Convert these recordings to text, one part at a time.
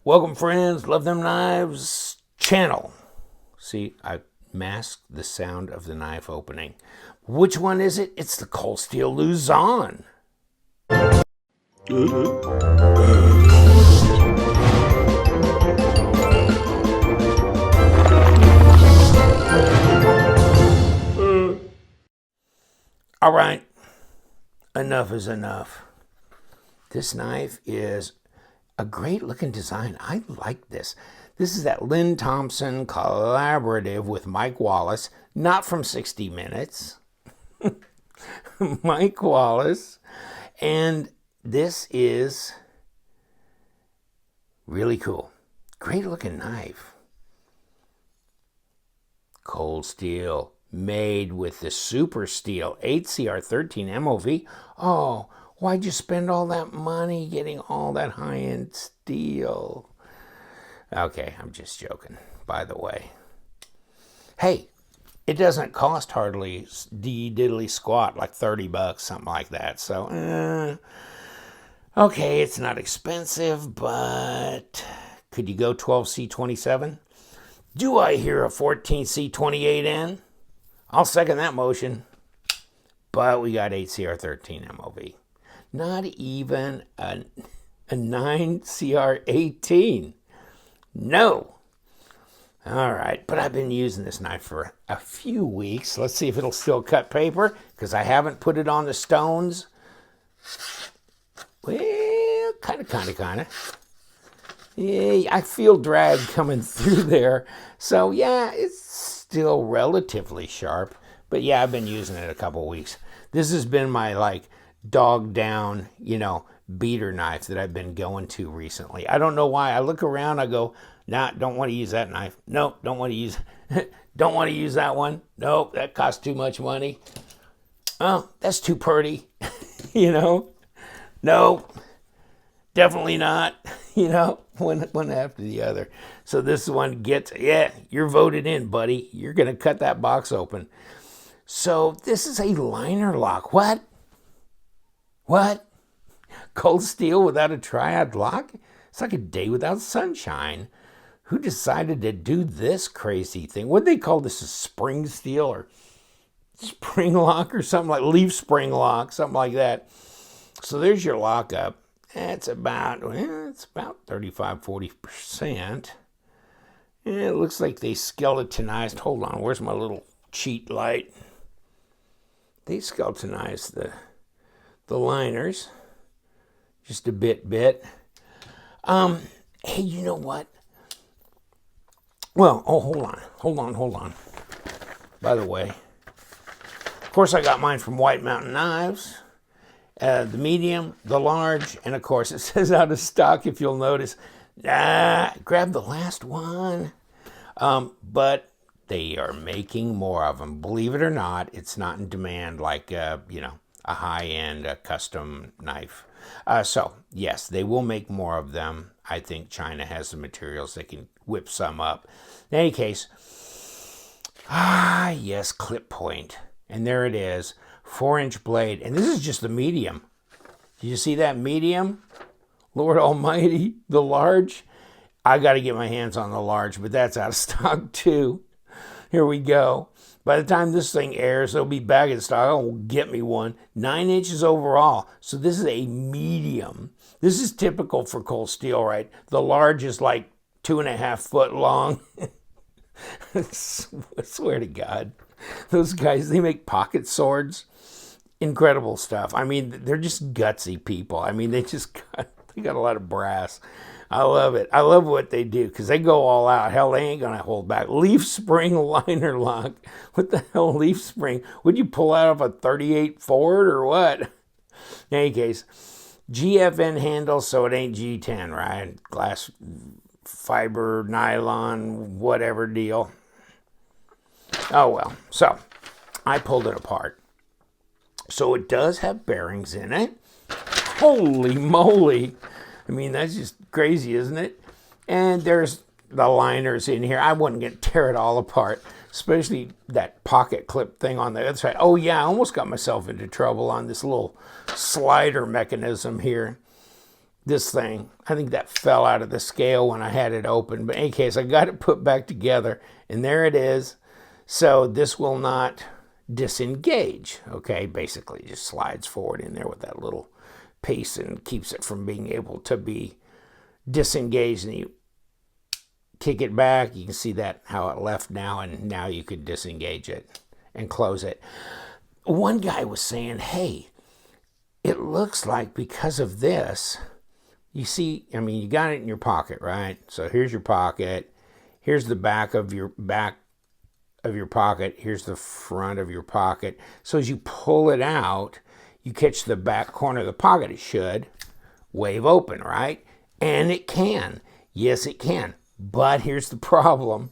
Welcome, friends. Love Them Knives channel. See, I masked the sound of the knife opening. Which one is it? It's the Cold Steel Luzon. All right, enough is enough. This knife is a great looking design. I like this. This is that Lynn Thompson collaborative with Mike Wallace, not from 60 Minutes. Mike Wallace. And this is really cool. Great looking knife. Cold steel, made with the super steel 8CR13 MOV. Oh, why'd you spend all that money getting all that high-end steel? Okay, I'm just joking, by the way. Hey, it doesn't cost hardly diddly squat, like $30, something like that. So, okay, it's not expensive, but could you go 12C27? Do I hear a 14C28N? I'll second that motion. But we got 8CR13 MOV. Not even a 9CR18. No. All right, but I've been using this knife for a few weeks. Let's see if it'll still cut paper, because I haven't put it on the stones. Well, kind of. Yeah, I feel drag coming through there. So, yeah, it's still relatively sharp. But, yeah, I've been using it a couple weeks. This has been my, dog down, beater knife that I've been going to recently. I don't know why. I look around, I go, nah, don't want to use that knife. Nope, don't want to use that one. Nope, that costs too much money. Oh, that's too pretty. Nope, definitely not. One after the other. So this one gets, you're voted in, buddy. You're going to cut that box open. So this is a liner lock. What? Cold steel without a triad lock? It's like a day without sunshine. Who decided to do this crazy thing? What do they call this? A spring steel or spring lock or something, like leaf spring lock, something like that. So there's your lockup. It's about 35-40%. It looks like they skeletonized. Hold on, where's my little cheat light? They skeletonized the liners just a bit. Hey, you know what? Well, hold on. By the way, of course, I got mine from White Mountain Knives. The medium, the large, and of course it says out of stock, if you'll notice. Grab the last one. But they are making more of them. Believe it or not, it's not in demand like, a high-end custom knife. So, yes, they will make more of them. I think China has the materials. They can whip some up. In any case, yes, clip point. And there it is. 4-inch blade. And this is just the medium. Did you see that medium? Lord Almighty, the large. I got to get my hands on the large, but that's out of stock too. Here we go. By the time this thing airs, it'll be back in stock. I'll get me one. 9 inches overall. So this is a medium. This is typical for cold steel, right? The large is like 2.5 foot long. I swear to God. Those guys, they make pocket swords. Incredible stuff. I mean, they're just gutsy people. I mean, they got a lot of brass. I love it. I love what they do because they go all out. Hell, they ain't going to hold back. Leaf spring liner lock. What the hell, leaf spring? Would you pull out of a 38 Ford or what? In any case, GFN handle, so it ain't G10, right? Glass fiber, nylon, whatever deal. Oh, well. So, I pulled it apart. So, it does have bearings in it. Holy moly. I mean, that's just crazy, isn't it? And there's the liners in here. I wouldn't tear it all apart, especially that pocket clip thing on the other side. Oh, yeah, I almost got myself into trouble on this little slider mechanism here. this thing. I think that fell out of the scale when I had it open. But in any case, I got it put back together, and there it is. So this will not disengage, okay? Basically, just slides forward in there with that little piece and keeps it from being able to be disengaged. And you kick it back, you can see that how it left now, and now you could disengage it and close it. One guy was saying, hey, it looks like because of this, you see, I mean, you got it in your pocket, right? So here's your pocket. Here's the back of your pocket. Here's the front of your pocket. So as you pull it out, you catch the back corner of the pocket. It should wave open, right? And it can. Yes, it can. But here's the problem.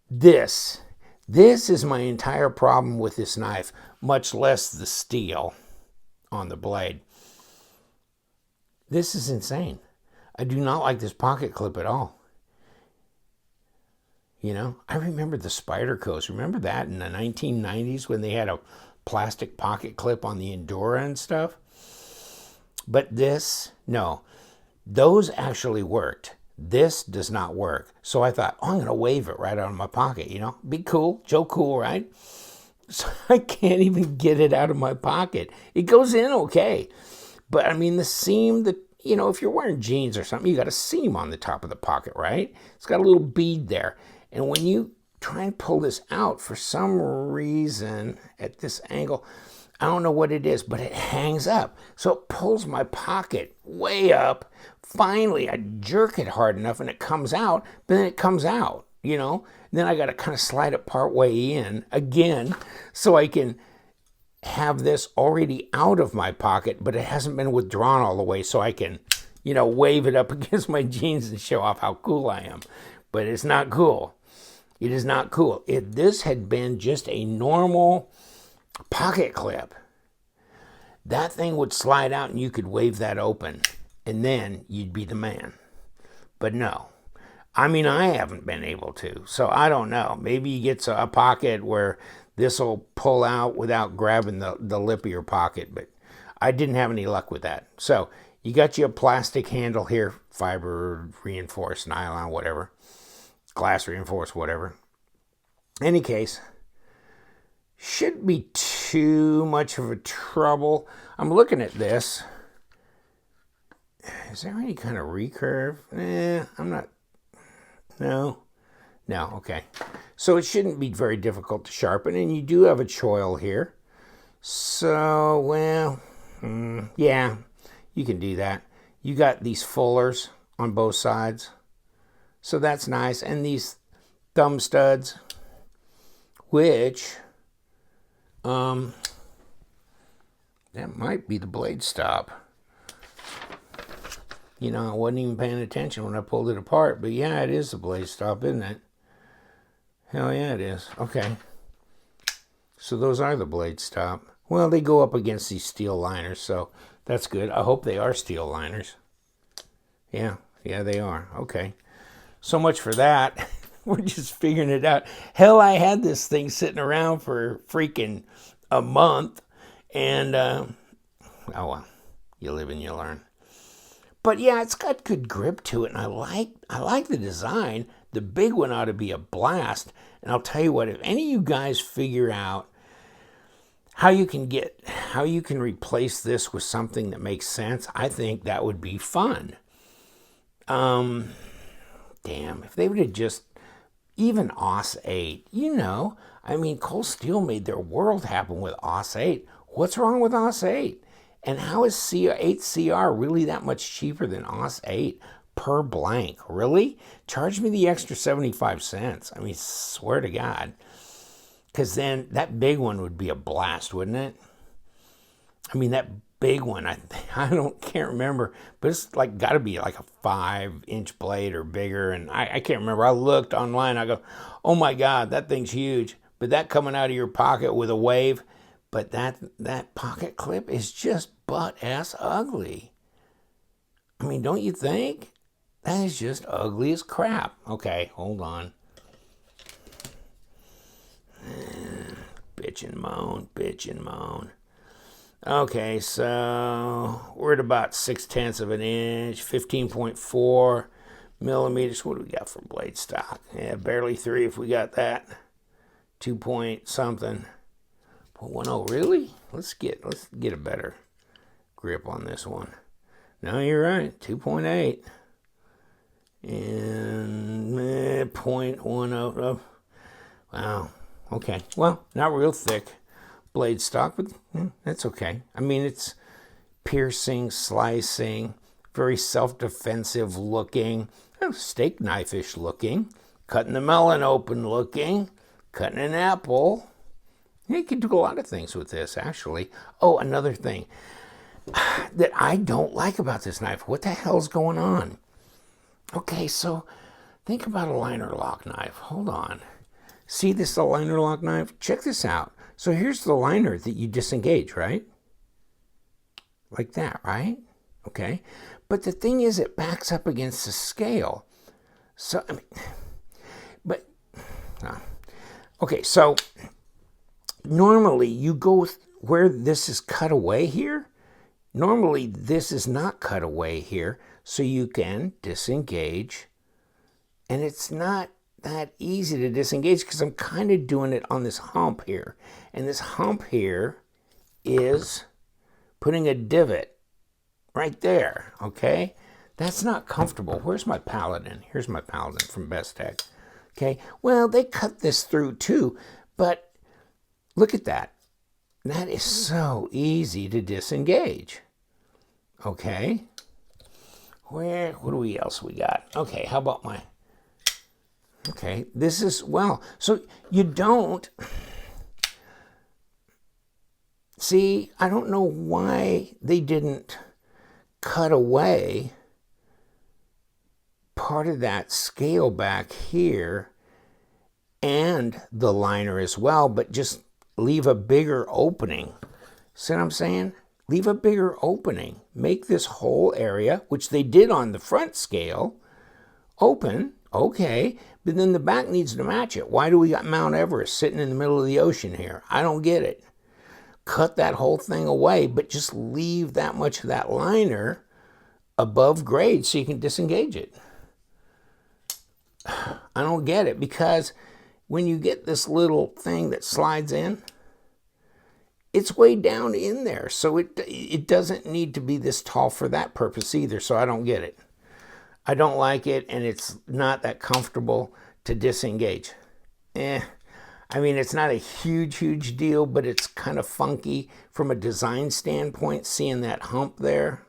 This is my entire problem with this knife, much less the steel on the blade. This is insane. I do not like this pocket clip at all. You know, I remember the Spydercos. Remember that in the 1990s when they had a plastic pocket clip on the Endura and stuff? But this, no. Those actually worked. This does not work. So I thought, oh, I'm going to wave it right out of my pocket, you know? Be cool. Joe Cool, right? So I can't even get it out of my pocket. It goes in okay. But, I mean, the seam, you know, if you're wearing jeans or something, you got a seam on the top of the pocket, right? It's got a little bead there. And when you try and pull this out, for some reason, at this angle, I don't know what it is, but it hangs up. So it pulls my pocket way up. Finally, I jerk it hard enough and it comes out, but then it comes out, you know? And then I got to kind of slide it part way in again so I can have this already out of my pocket, but it hasn't been withdrawn all the way, so I can, you know, wave it up against my jeans and show off how cool I am. But it's not cool. It is not cool. If this had been just a normal pocket clip, that thing would slide out and you could wave that open, and then you'd be the man. But no. I mean, I haven't been able to, so I don't know. Maybe you get a pocket where this will pull out without grabbing the lip of your pocket, but I didn't have any luck with that. So you got your plastic handle here, fiber reinforced, nylon, whatever, glass reinforced, whatever. Any case, shouldn't be too much of a trouble. I'm looking at this. Is there any kind of recurve? I'm not. No, okay. So it shouldn't be very difficult to sharpen, and you do have a choil here. So, well, yeah, you can do that. You got these fullers on both sides, so that's nice. And these thumb studs, which, that might be the blade stop. You know, I wasn't even paying attention when I pulled it apart, but yeah, it is the blade stop, isn't it? Hell yeah, it is. Okay. So those are the blade stop. Well, they go up against these steel liners, so that's good. I hope they are steel liners. Yeah, they are. Okay. So much for that. We're just figuring it out. Hell, I had this thing sitting around for freaking a month, and, oh well, you live and you learn. But yeah, it's got good grip to it, and I like the design. The big one ought to be a blast. And I'll tell you what, if any of you guys figure out how you can replace this with something that makes sense, I think that would be fun. Damn, if they would have just, even AUS 8, you know, I mean, Cold Steel made their world happen with AUS 8. What's wrong with AUS 8? And how is 8CR really that much cheaper than AUS 8 per blank? Really? Charge me the extra 75 cents. I mean, swear to God. Because then that big one would be a blast, wouldn't it? I mean, that big one, can't remember, but it's like got to be like a 5-inch blade or bigger. And I can't remember. I looked online. I go, oh my God, that thing's huge. But that coming out of your pocket with a wave, but that pocket clip is just butt-ass ugly. I mean, don't you think? That is just ugly as crap. Okay, hold on. Bitch and moan. Okay, so we're at about 6/10 of an inch, 15.4 millimeters. What do we got for blade stock? Yeah, barely 3 if we got that. 2 point something. 0.10, really? Let's get a better grip on this one. No, you're right, 2.8. And 0.10. Wow. Okay. Well, not real thick blade stock, but that's okay. I mean, it's piercing, slicing, very self-defensive looking, steak knife-ish looking, cutting the melon open looking, cutting an apple. You can do a lot of things with this, actually. Oh, another thing that I don't like about this knife. What the hell's going on? Okay, so think about a liner lock knife. Hold on. See this liner lock knife? Check this out. So here's the liner that you disengage, right? Like that, right? Okay. But the thing is, it backs up against the scale. So, I mean, okay, so normally you go where this is cut away here. Normally this is not cut away here, so you can disengage. And it's not that easy to disengage because I'm kind of doing it on this hump here. And this hump here is putting a divot right there, okay? That's not comfortable. Where's my Paladin? Here's my Paladin from Best Tech. Okay, well, they cut this through too, but look at that. That is so easy to disengage. Okay. What else we got? Okay, how about my... Okay, this is, well, so you don't... See, I don't know why they didn't cut away part of that scale back here and the liner as well, but just leave a bigger opening. See what I'm saying? Leave a bigger opening. Make this whole area, which they did on the front scale, open, okay, but then the back needs to match it. Why do we got Mount Everest sitting in the middle of the ocean here? I don't get it. Cut that whole thing away, but just leave that much of that liner above grade so you can disengage it. I don't get it, because when you get this little thing that slides in, it's way down in there. So it doesn't need to be this tall for that purpose either. So I don't get it. I don't like it, and it's not that comfortable to disengage. I mean, it's not a huge deal, but it's kind of funky from a design standpoint, seeing that hump there.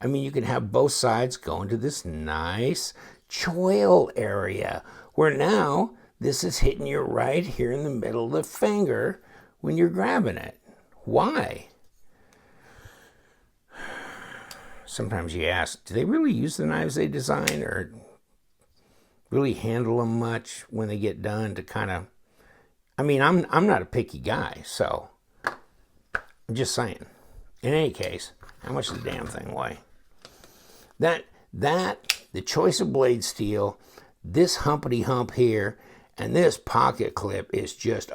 I mean, you can have both sides go into this nice choil area, where now this is hitting you right here in the middle of the finger when you're grabbing it. Why? Sometimes you ask, do they really use the knives they design, or really handle them much when they get done to kind of... I mean, I'm not a picky guy, so I'm just saying. In any case, how much does the damn thing weigh? The choice of blade steel, this humpity hump here, and this pocket clip is just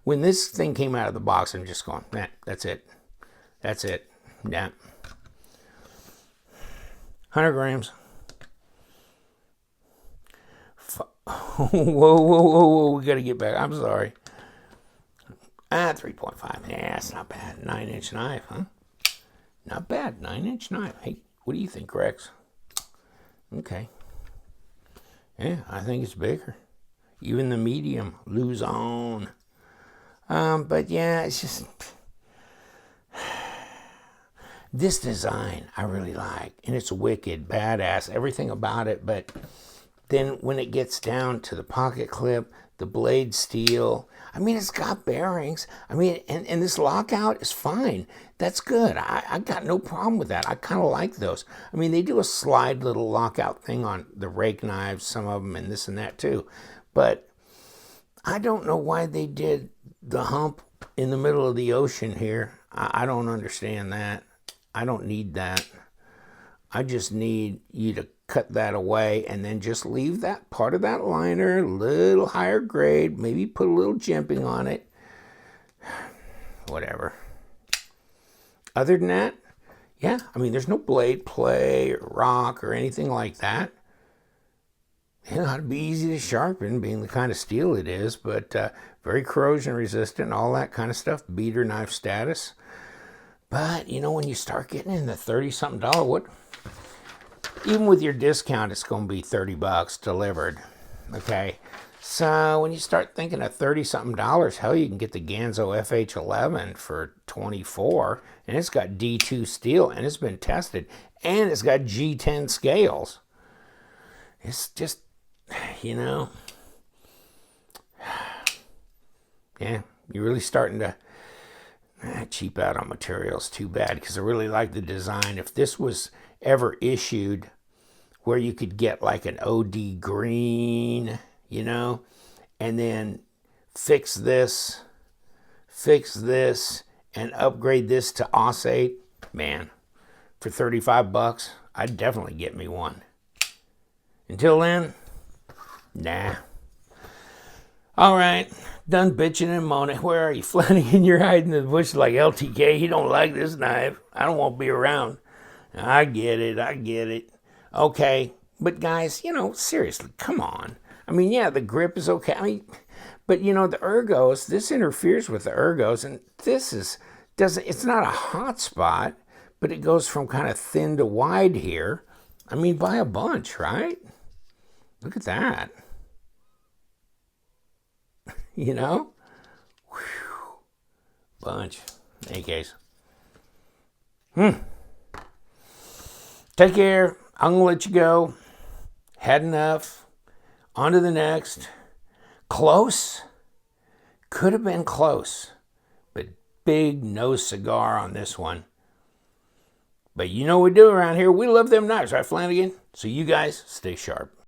when this thing came out of the box, I'm just going, that's it. That's it. Yeah. 100 grams. Whoa, we got to get back. I'm sorry. 3.5. Yeah, it's not bad. 9-inch knife, huh? Not bad. 9-inch knife. Hey, what do you think, Rex? Okay. Yeah, I think it's bigger. Even the medium, Luzon. But yeah, it's just... This design I really like. And it's wicked, badass, everything about it. But then when it gets down to the pocket clip, the blade steel, I mean, it's got bearings. I mean, and this lockout is fine. That's good. I got no problem with that. I kind of like those. I mean, they do a slide little lockout thing on the rake knives, some of them, and this and that too. But I don't know why they did the hump in the middle of the ocean here. I don't understand that. I don't need that. I just need you to cut that away and then just leave that part of that liner a little higher grade, maybe put a little jimping on it. Whatever. other than that, yeah, I mean, there's no blade play or rock or anything like that. It ought to be easy to sharpen, being the kind of steel it is, but very corrosion resistant, all that kind of stuff, beater knife status. But, you know, when you start getting in the $30-something, what? Even with your discount, it's going to be $30 delivered, okay? So when you start thinking of $30-something, hell, you can get the Ganzo FH11 for $24, and it's got D2 steel, and it's been tested, and it's got G10 scales. It's just, you know, yeah, you're really starting to cheap out on materials. Too bad, because I really like the design. If this was ever issued where you could get like an OD green, you know, and then fix this, and upgrade this to Os-8, man, for $35, I'd definitely get me one. Until then, nah. All right, done bitching and moaning. Where are you, Flanagan? You're hiding in the bush like LTK. He don't like this knife. I don't want to be around. I get it. Okay, but guys, you know, seriously, come on. I mean, yeah, the grip is okay. I mean, but you know, the ergos, this interferes with the ergos, and this it's not a hot spot, but it goes from kind of thin to wide here. I mean, by a bunch, right? Look at that. You know? Whew. Bunch. In any case. Take care. I'm going to let you go. Had enough. On to the next. Close. Could have been close. But big no cigar on this one. But you know what we do around here. We love them knives, right, Flanagan? So you guys stay sharp.